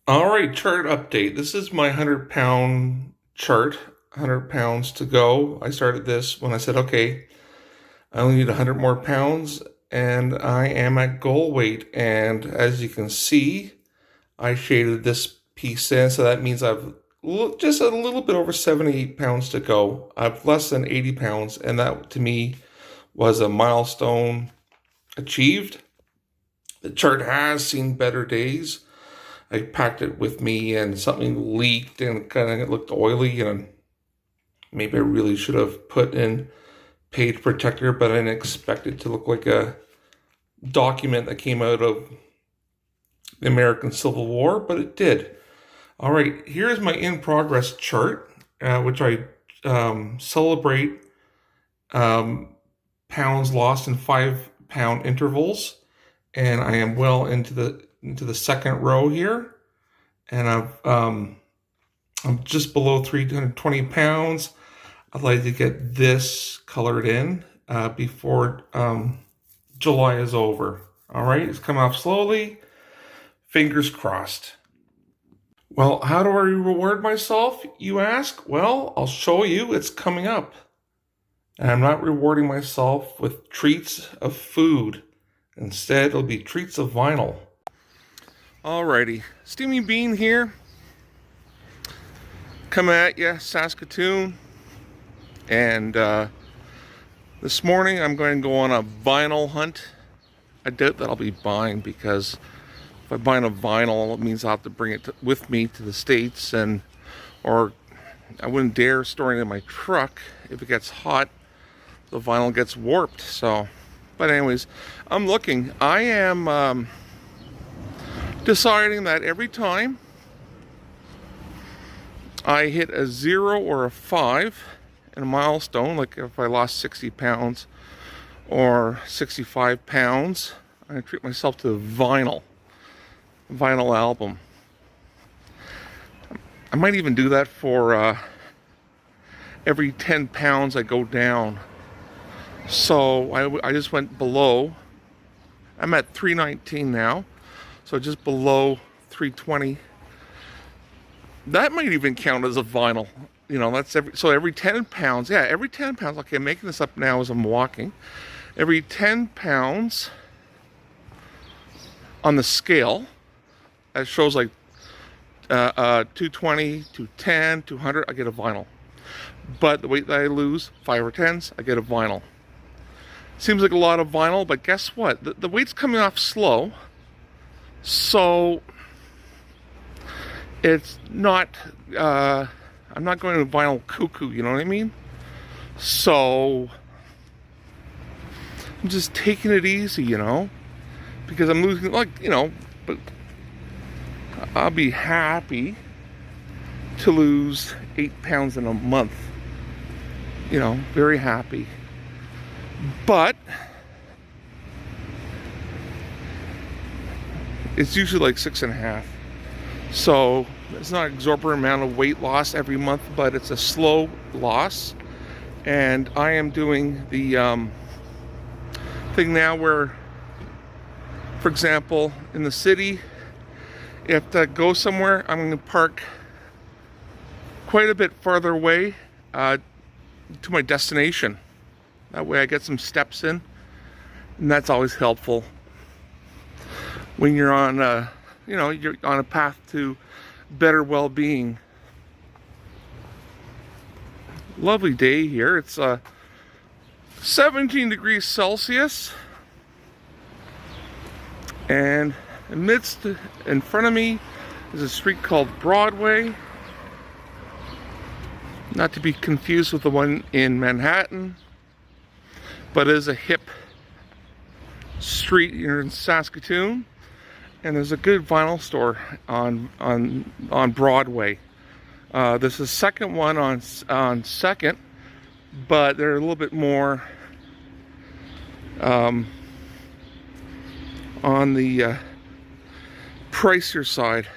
All right, chart update. This is my 100-pound chart, 100 pounds to go. I started this when I said, okay, I only need 100 more pounds, and I am at goal weight. And as you can see, I shaded this piece in, so that means I've just a little bit over 78 pounds to go. I've less than 80 pounds, and that to me was a milestone achieved. The chart has seen better days. I packed it with me and something leaked and kind of looked oily, and maybe I really should have put in page protector, but I didn't expect it to look like a document that came out of the American Civil War, but it did. All right, here's my in-progress chart, which I celebrate pounds lost in 5-pound intervals, and I am well into the second row here, and I'm just below 320 pounds. I'd like to get this colored in before July is over. All right, it's coming off slowly. Fingers crossed. Well, how do I reward myself, you ask? Well, I'll show you. It's coming up. And I'm not rewarding myself with treats of food. Instead, it'll be treats of vinyl. Alrighty, Steamy Bean here. Coming at you, Saskatoon. And this morning I'm going to go on a vinyl hunt. I doubt that I'll be buying, because if I buy a vinyl, it means I'll have to bring it with me to the States, or I wouldn't dare store it in my truck. If it gets hot, the vinyl gets warped. So, but anyways, I'm looking. I am deciding that every time I hit a 0 or a 5 in a milestone, like if I lost 60 pounds or 65 pounds, I treat myself to the vinyl album. I might even do that for every 10 pounds I go down. So I just went below. I'm at 319 now, so just below 320. That might even count as a vinyl. You know, that's every 10 pounds. Yeah, every 10 pounds. Okay, I'm making this up now as I'm walking. Every 10 pounds on the scale, that shows like 220, 210, 200, I get a vinyl. But the weight that I lose, 5 or 10s, I get a vinyl. Seems like a lot of vinyl, but guess what? The weight's coming off slow, so it's not, I'm not going to vinyl cuckoo, you know what I mean? So I'm just taking it easy, you know, because I'm losing, like, you know, but I'll be happy to lose 8 pounds in a month. You know, very happy. But it's usually like 6.5. So it's not an exorbitant amount of weight loss every month, but it's a slow loss. And I am doing the thing now where, for example, in the city, if I go somewhere, I'm going to park quite a bit farther away to my destination. That way I get some steps in, and that's always helpful when you're on you're on a path to better well-being. Lovely day here. It's 17 degrees Celsius, and in front of me is a street called Broadway, not to be confused with the one in Manhattan, but it is a hip street here in Saskatoon. And there's a good vinyl store on Broadway. This is the second one on 2nd, but they're a little bit more on the pricier side,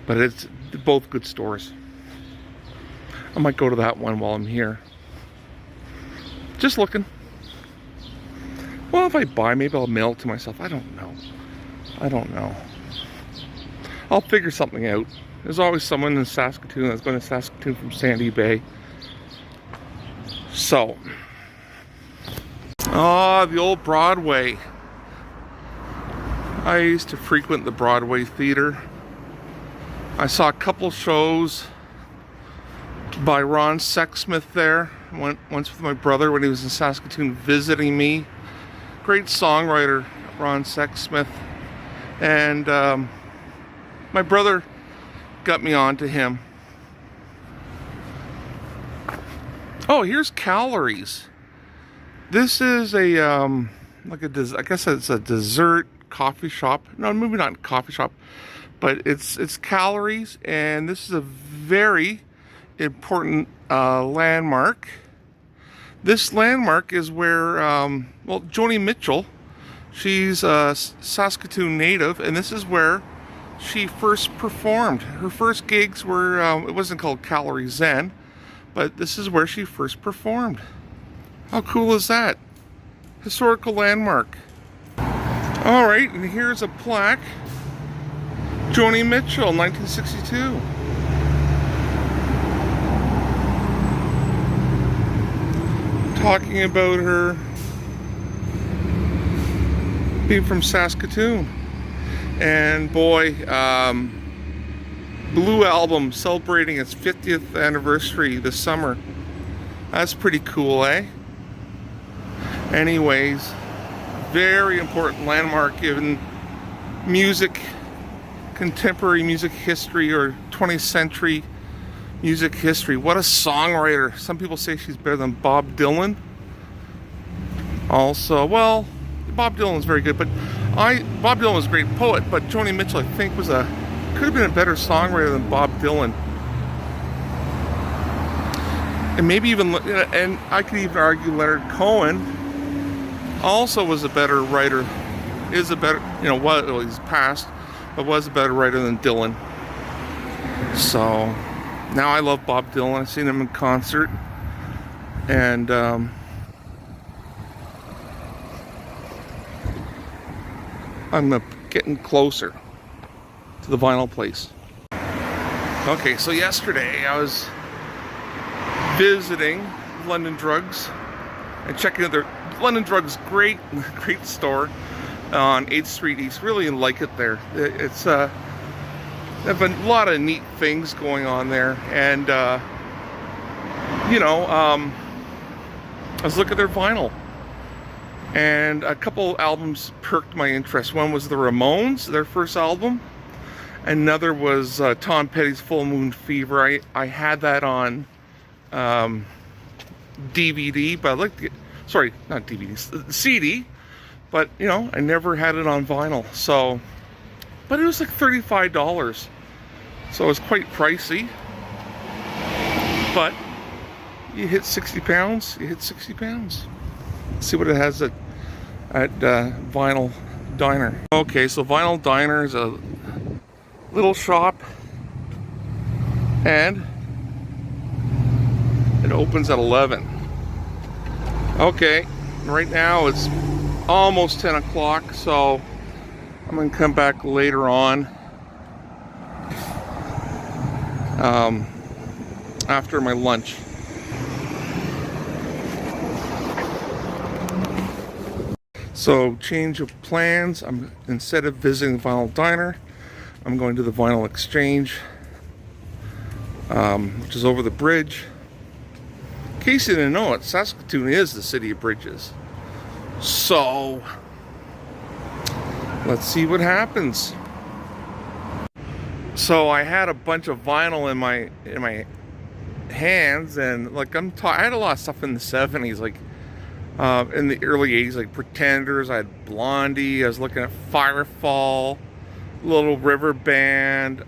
but it's both good stores. I might go to that one while I'm here. Just looking. Well, if I buy, maybe I'll mail it to myself. I don't know. I'll figure something out. There's always someone in Saskatoon that's going to Saskatoon from Sandy Bay. So, the old Broadway. I used to frequent the Broadway theater. I saw a couple shows by Ron Sexsmith there. Went once with my brother when he was in Saskatoon visiting me. Great songwriter, Ron Sexsmith. And my brother got me on to him. Oh, here's Calories. This is a I guess it's a dessert coffee shop. No, maybe not coffee shop, but it's Calories, and this is a very important landmark. This landmark is where Joni Mitchell, she's a Saskatoon native, and this is where she first performed. Her first gigs were it wasn't called Calories then, but this is where she first performed. How cool is that? Historical landmark. All right, and here's a plaque. Joni Mitchell, 1962. Talking about her being from Saskatoon. And boy, Blue Album celebrating its 50th anniversary this summer. That's pretty cool, eh? Anyways, very important landmark in music, contemporary music history, or 20th century music history. What a songwriter. Some people say she's better than Bob Dylan. Also, well, Bob Dylan's very good, but Bob Dylan was a great poet, but Joni Mitchell, I think, could have been a better songwriter than Bob Dylan. And maybe even, and I could even argue Leonard Cohen also was a better writer, he's passed, but was a better writer than Dylan. So, now I love Bob Dylan. I've seen him in concert, and I'm getting closer to the vinyl place. Okay, so yesterday I was visiting London Drugs and checking out their London Drugs, great store on 8th Street East. Really like it there. It's they have a lot of neat things going on there, and I was looking at their vinyl, and a couple albums perked my interest. One was the Ramones, their first album. Another was Tom Petty's Full Moon Fever. I had that on DVD, but I like to get, sorry, not DVD, CD, but I never had it on vinyl. So, but it was like $35, so it was quite pricey. But you hit 60 pounds, you hit 60 pounds. Let's see what it has at Vinyl Diner. Okay, so Vinyl Diner is a little shop, and it opens at 11. Okay, right now it's almost 10 o'clock, so I'm gonna come back later on after my lunch. So, change of plans. Instead of visiting the Vinyl Diner, I'm going to the Vinyl Exchange, which is over the bridge. In case you didn't know it, Saskatoon is the city of bridges. So, let's see what happens. So I had a bunch of vinyl in my hands, and like I had a lot of stuff in the 70s, like in the early 80s, like Pretenders. I had Blondie. I was looking at Firefall, Little River Band,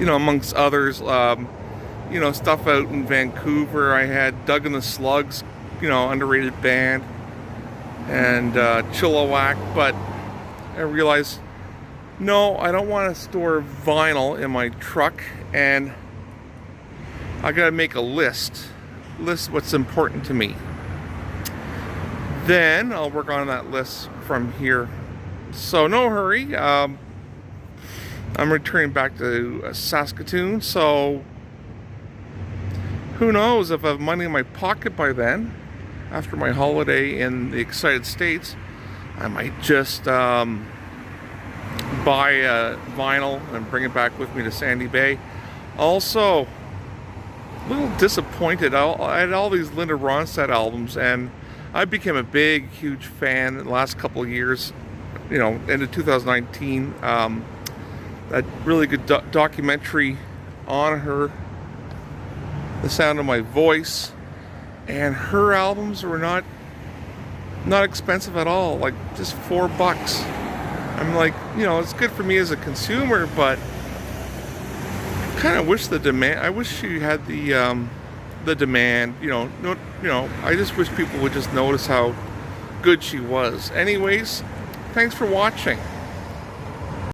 amongst others. Stuff out in Vancouver. I had Doug and the Slugs, underrated band, and Chilliwack. But I realized, no, I don't want to store vinyl in my truck, and I gotta make a list what's important to me. Then I'll work on that list from here. So no hurry. I'm returning back to Saskatoon, so who knows if I have money in my pocket by then. After my holiday in the Excited States, I might just buy a vinyl and bring it back with me to Sandy Bay. Also, a little disappointed. I had all these Linda Ronstadt albums, and I became a big, huge fan in the last couple of years. You know, into 2019. That really good documentary on her, The Sound of My Voice, and her albums were not expensive at all, like just $4. I'm like, you know, it's good for me as a consumer, but I kind of wish the demand. I wish she had the demand. You know, I just wish people would just notice how good she was. Anyways, thanks for watching.